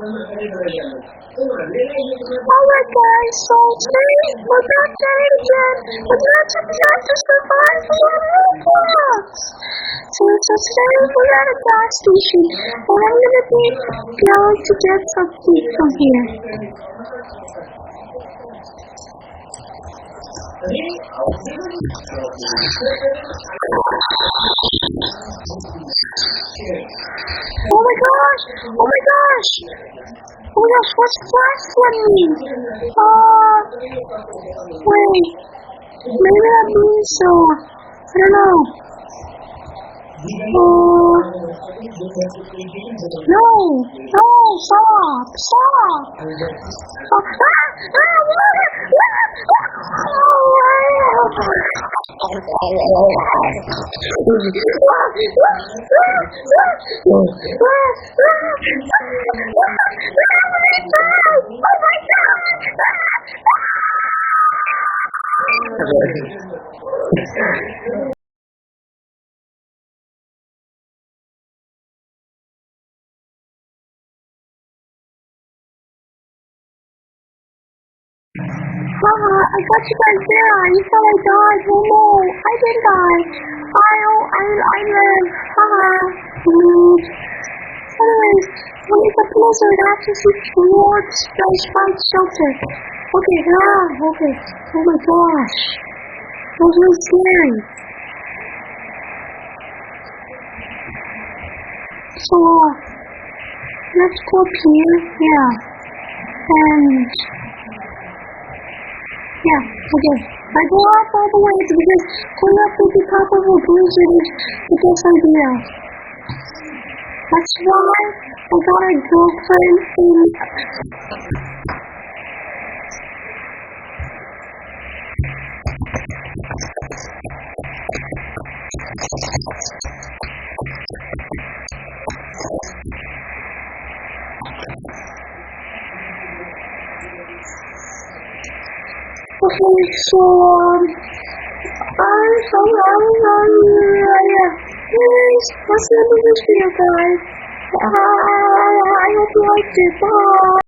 Alright guys, so today we're back at it again with lots of challenges for survive on Roblox. So today we're at a gas station and I'm gonna be going to get something from here. Oh my gosh! Oh my gosh! Oh my gosh, what's blasphemy? Wait. Maybe that means, I don't know. No, stop. I got you guys there. You thought I died. Oh no, I didn't die. I live. Anyways, when it's a blizzard, access towards the spike shelter. Okay. Oh my gosh. That was really scary. So, let's go up here. Yeah. And yeah, okay. I go up all the way because going up with the top of a blizzard is the best idea. That's why I got a girlfriend in Okay, so, anyways, that's the end of this video, guys. I hope you liked it. Bye.